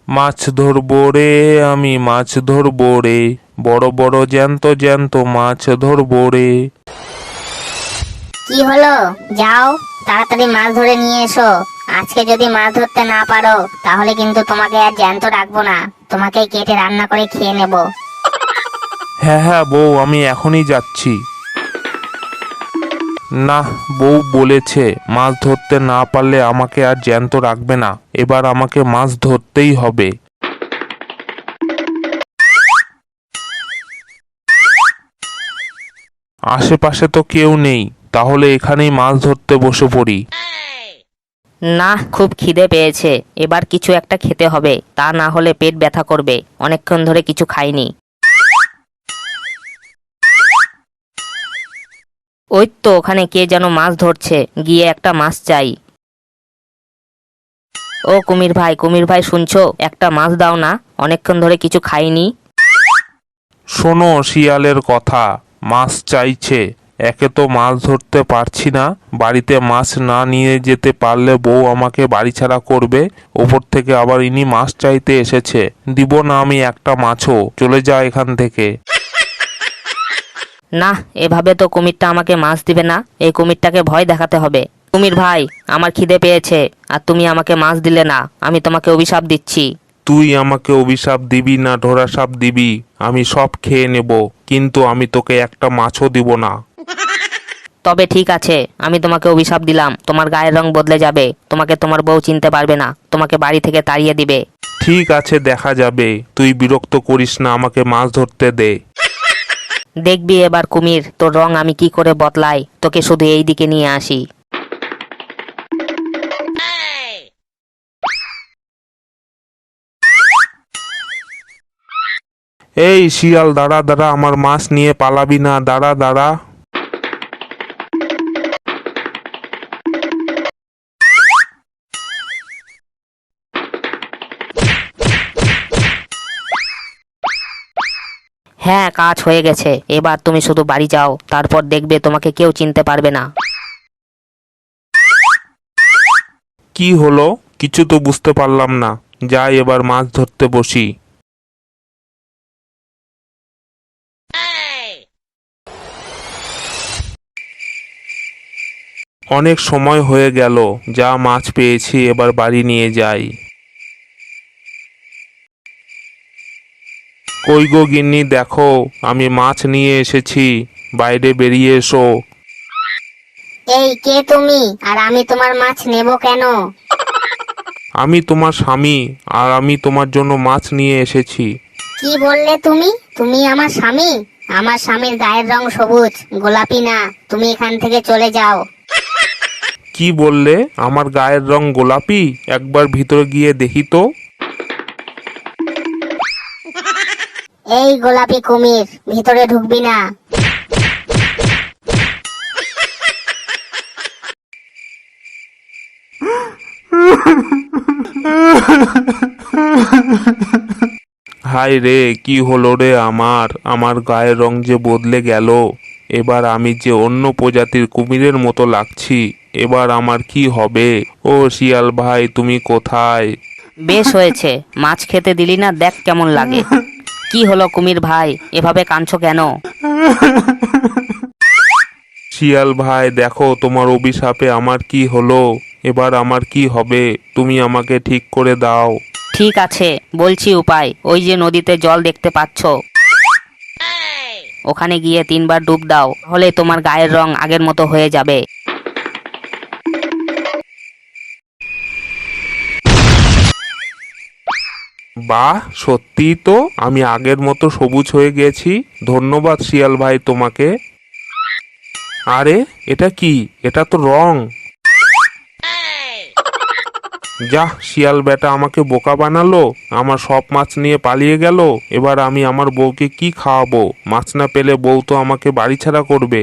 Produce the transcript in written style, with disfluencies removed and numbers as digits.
মাছ ধরবো রে, আমি মাছ ধরবো রে, বড় বড় জ্যান্ত জ্যান্ত মাছ ধরবো রে। কি হলো? যাও তাড়াতাড়ি মাছ ধরে নিয়ে এসো। আজকে যদি মাছ ধরতে না পারো তাহলে কিন্তু তোমাকে আর জ্যান্ত রাখবো না, তোমাকে কেটে রান্না করে খেয়ে নেব। হ্যাঁ হ্যাঁ বউ, আমি এখনই যাচ্ছি। না, বউ বলেছে মাছ ধরতে না পারলে আমাকে আর জ্যান্ত রাখবে না, এবার আমাকে মাছ ধরতেই হবে। আশেপাশে তো কেউ নেই, তাহলে এখানেই মাছ ধরতে বসে পড়ি। না, খুব খিদে পেয়েছে, এবার কিছু একটা খেতে হবে, তা না হলে পেট ব্যথা করবে, অনেকক্ষণ ধরে কিছু খাইনি। ওই তো ওখানে কে যেন মাছ ধরছে, গিয়ে একটা মাছ চাই। ও কুমির ভাই, কুমির ভাই শুনছো? একটা মাছ দাও না, অনেকক্ষণ ধরে কিছু খাইনি। শোনো শিয়ালের কথা, মাছ চাইছে, একে তো মাছ ধরতে পারছি না, বাড়িতে মাছ না নিয়ে যেতে পারলে বউ আমাকে বাড়ি ছাড়া করবে, ওপর থেকে আবার ইনি মাছ চাইতে এসেছে, দিব না আমি একটা মাছও, চলে যা এখান থেকে। না, এভাবে তো কুমিরটা আমাকে মাছ দিবে না, এই কুমিরটাকে ভয় দেখাতে হবে। কুমির ভাই, আমার খিদে পেয়েছে, আর তুমি আমাকে মাছ দিলে না, আমি তোমাকে অভিশাপ দিচ্ছি। তুই আমাকে অভিশাপ দিবি না ধরাশাপ দিবি, আমি সব খেয়ে নেব, কিন্তু আমি তোকে একটা মাছও দিব না। তবে ঠিক আছে, আমি তোমাকে অভিশাপ দিলাম, তোমার গায়ের রং বদলে যাবে, তোমাকে তোমার বউ চিনতে পারবে না, তোমাকে বাড়ি থেকে তাড়িয়ে দিবে। ঠিক আছে, দেখা যাবে, তুই বিরক্ত করিস না, আমাকে মাছ ধরতে দে। দেখবি এবার কুমির, তোর রং আমি কি করে বদলাই, তোকে শুধু এই দিকে নিয়ে আসি। এই শিয়াল, দাঁড়া দাঁড়া, আমার মাছ নিয়ে পালাবি না, দাঁড়া দাঁড়া। হ্যাঁ, কাজ হয়ে গেছে, এবার তুমি শুধু বাড়ি যাও, তারপর দেখবে তোমাকে কেউ চিনতে পারবে না। কি হলো, কিছু তো বুঝতে পারলাম না, যাই এবার মাছ ধরতে বসি। অনেক সময় হয়ে গেল, যা মাছ পেয়েছি এবার বাড়ি নিয়ে যাই। কই গো গিন্নি, দেখো আমি মাছ নিয়ে এসেছি, বাইরে বেরিয়ে এসো। এই কে তুমি, আর আমি তোমার মাছ নেব কেন? আমি তোমার স্বামী, আর আমি তোমার জন্য মাছ নিয়ে এসেছি। কি বললে তুমি? তুমি আমার স্বামী? আমার স্বামীর গায়ের রং সবুজ, গোলাপি না, তুমি এখান থেকে চলে যাও। কি বললে? আমার গায়ের রং গোলাপি? একবার ভিতরে গিয়ে দেখি তো। এই গোলাপি কুমির, ভিতরে ঢুকবি না। হায় রে, কি হলো রে আমার, আমার গায়ের রং যে বদলে গেল, এবার আমি যে অন্য প্রজাতির কুমিরের মতো লাগছি, এবার আমার কি হবে? ও শিয়াল ভাই, তুমি কোথায়? বেশ হয়েছে, মাছ খেতে দিলি না, দেখ কেমন লাগে। কি হলো কুমির ভাই, এভাবে কাঁদছো কেন? শিয়াল ভাই দেখো, তোমার অভিশাপে আমার কি হলো, এবার আমার কি হবে, তুমি আমাকে ঠিক করে দাও। ঠিক আছে, বলছি উপায়, ওই যে নদীতে জল দেখতে পাচ্ছ, ওখানে গিয়ে 3বার ডুব দাও, হলে তোমার গায়ের রং আগের মতো হয়ে যাবে। বাহ, সত্যিই তো আমি আগের মতো সবুজ হয়ে গেছি, ধন্যবাদ শিয়াল ভাই তোমাকে। আরে এটা কি, এটা তো রং। যা, শিয়াল বেটা আমাকে বোকা বানালো, আমার সব মাছ নিয়ে পালিয়ে গেল, এবার আমি আমার বউকে কি খাওয়াবো, মাছ না পেলে বউ তো আমাকে বাড়ি ছাড়া করবে।